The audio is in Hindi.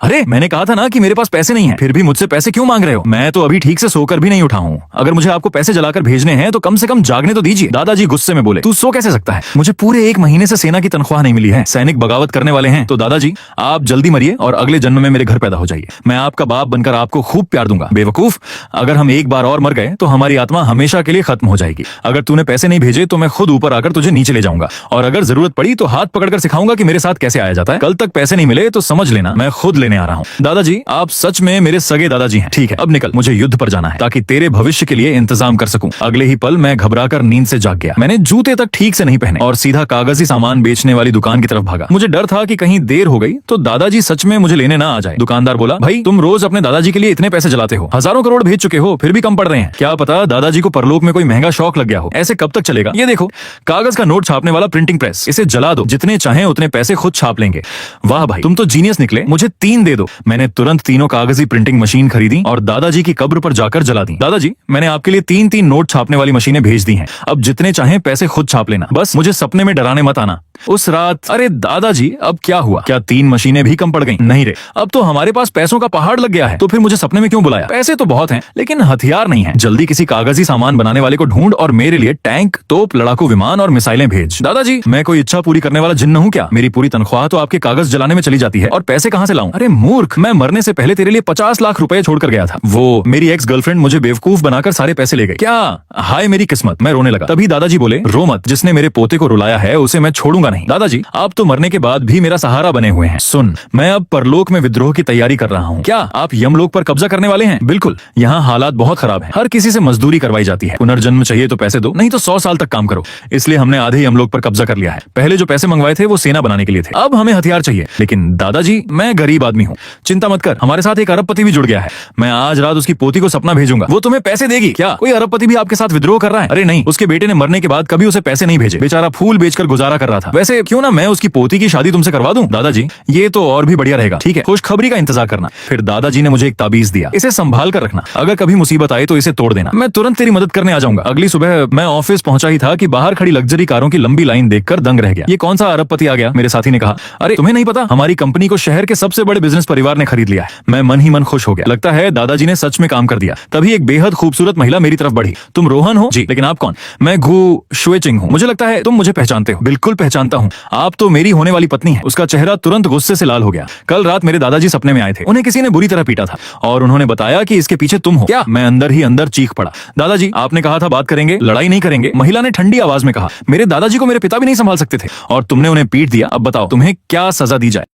अरे मैंने कहा था ना कि मेरे पास पैसे नहीं है, फिर भी मुझसे पैसे क्यों मांग रहे हो? मैं तो अभी ठीक से सोकर भी नहीं उठा हूँ। अगर मुझे आपको पैसे जलाकर भेजने हैं तो कम से कम जागने तो दीजिए। दादाजी गुस्से में बोले, तू सो कैसे सकता है? मुझे पूरे 1 महीने से सेना की तनख्वाह नहीं मिली है। सैनिक बगावत करने वाले हैं। तो दादाजी आप जल्दी मरिए और अगले जन्म में मेरे घर पैदा हो जाइए। मैं आपका बाप बनकर आपको खूब प्यार दूंगा। बेवकूफ, अगर हम एक बार और मर गए तो हमारी आत्मा हमेशा के लिए खत्म हो जाएगी। अगर तूने पैसे नहीं भेजे तो मैं खुद ऊपर आकर तुझे नीचे ले जाऊंगा और अगर जरूरत पड़ी तो हाथ पकड़कर सिखाऊंगा कि मेरे साथ कैसे आया जाता है। कल तक पैसे नहीं मिले तो समझ लेना मैं खुद लेने आ रहा हूँ। दादाजी आप सच में मेरे सगे दादाजी हैं। ठीक है, अब निकल, मुझे युद्ध पर जाना है ताकि तेरे भविष्य के लिए इंतजाम कर सकूं। अगले ही पल मैं घबराकर नींद से जाग गया। मैंने जूते तक ठीक से नहीं पहने और सीधा कागजी सामान बेचने वाली दुकान की तरफ भागा। मुझे डर था कि कहीं देर हो गई तो दादाजी सच में मुझे लेने ना आ जाए। दुकानदार बोला, भाई तुम रोज अपने दादाजी के लिए इतने पैसे जलाते हो, हजारों करोड़ भेज चुके हो, फिर भी कम पड़ रहे हैं। क्या पता दादाजी को परलोक में कोई महंगा शौक लग गया हो। ऐसे कब तक चलेगा? ये देखो, कागज का नोट छापने वाला प्रिंटिंग प्रेस, इसे जला दो, जितने चाहें उतने पैसे खुद छाप लेंगे। वाह भाई, तुम तो जीनियस निकले, मुझे 3 दे दो। मैंने तुरंत तीनों कागजी प्रिंटिंग मशीन खरीदी और दादाजी की कब्र पर जाकर जला दी। दादाजी, मैंने आपके लिए 3-3 नोट छापने वाली मशीनें भेज दी हैं। अब जितने चाहें पैसे खुद छाप लेना, बस मुझे सपने में डराने मत आना। उस रात, अरे दादाजी अब क्या हुआ? क्या 3 मशीनें भी कम पड़ गईं? नहीं रे, अब तो हमारे पास पैसों का पहाड़ लग गया है। तो फिर मुझे सपने में क्यों बुलाया? पैसे तो बहुत हैं, लेकिन हथियार नहीं है। जल्दी किसी कागजी सामान बनाने वाले को ढूंढ और मेरे लिए टैंक, तोप, लड़ाकू विमान और मिसाइलें भेज। दादाजी, मैं कोई इच्छा पूरी करने वाला जिन्न हूँ क्या? मेरी पूरी तनख्वाह तो आपके कागज जलाने में चली जाती है और पैसे कहाँ से लाऊं? अरे मूर्ख, मैं मरने से पहले तेरे लिए 50 लाख रुपए छोड़कर गया था। वो मेरी एक्स गर्लफ्रेंड मुझे बेवकूफ बनाकर सारे पैसे ले गई। क्या हाय मेरी किस्मत। मैं रोने लगा। तभी दादाजी बोले, रो मत, जिसने मेरे पोते को रुलाया है उसे मैं छोड़ूंगा नहीं। दादाजी, आप तो मरने के बाद भी मेरा सहारा बने हुए हैं। सुन, मैं अब परलोक में विद्रोह की तैयारी कर रहा हूँ। क्या आप यमलोक पर कब्जा करने वाले हैं? बिल्कुल, यहाँ हालात बहुत खराब हैं। हर किसी से मजदूरी करवाई जाती है। पुनर्जन्म चाहिए तो पैसे दो, नहीं तो 100 साल तक काम करो। इसलिए हमने आधे यमलोक पर कब्जा कर लिया है। पहले जो पैसे मंगवाए थे वो सेना बनाने के लिए थे, अब हमें हथियार चाहिए। लेकिन दादाजी, मैं गरीब आदमी हूँ। चिंता मत कर, हमारे साथ एक अरबपति भी जुड़ गया है। मैं आज रात उसकी पोती को सपना भेजूंगा, वो तुम्हें पैसे देगी। क्या कोई अरबपति भी आपके साथ विद्रोह कर रहा है? अरे नहीं, उसके बेटे ने मरने के बाद कभी उसे पैसे नहीं भेजे। बेचारा फूल बेचकर गुजारा कर रहा था। वैसे क्यों ना मैं उसकी पोती की शादी तुमसे करवा दूं? दादाजी, ये तो और भी बढ़िया रहेगा। ठीक है, खुशखबरी का इंतजार करना। फिर दादाजी ने मुझे एक ताबीज दिया, इसे संभाल कर रखना, अगर कभी मुसीबत आए तो इसे तोड़ देना। मैं तुरंत तेरी मदद करने आ जाऊंगा। अगली सुबह मैं ऑफिस पहुंचा ही था कि बाहर खड़ी लग्जरी कारों की लंबी लाइन देखकर दंग रह गया। ये कौन सा अरबपति आ गया? मेरे साथी ने कहा, अरे तुम्हें नहीं पता, हमारी कंपनी को शहर के सबसे बड़े बिजनेस परिवार ने खरीद लिया है। मैं मन ही मन खुश हो गया। लगता है दादाजी ने सच में काम कर दिया। तभी एक बेहद खूबसूरत महिला मेरी तरफ बढ़ी। तुम रोहन हो? जी। लेकिन आप कौन? मैं घू शुएचिंग हूँ। मुझे लगता है तुम मुझे पहचानते हो। बिल्कुल पहचानता हूँ, आप तो मेरी होने वाली पत्नी है। उसका चेहरा तुरंत गुस्से से लाल हो गया। कल रात मेरे दादाजी सपने में आए थे। उन्हें किसी ने बुरी तरह पीटा था और उन्होंने बताया कि इसके पीछे तुम हो। क्या? मैं अंदर ही अंदर चीख पड़ा। दादाजी, आपने कहा था बात करेंगे, लड़ाई नहीं करेंगे। महिला ने ठंडी आवाज में कहा, मेरे दादाजी को मेरे पिता भी नहीं संभाल सकते थे और तुमने उन्हें पीट दिया। अब बताओ तुम्हें क्या सजा दी जाए?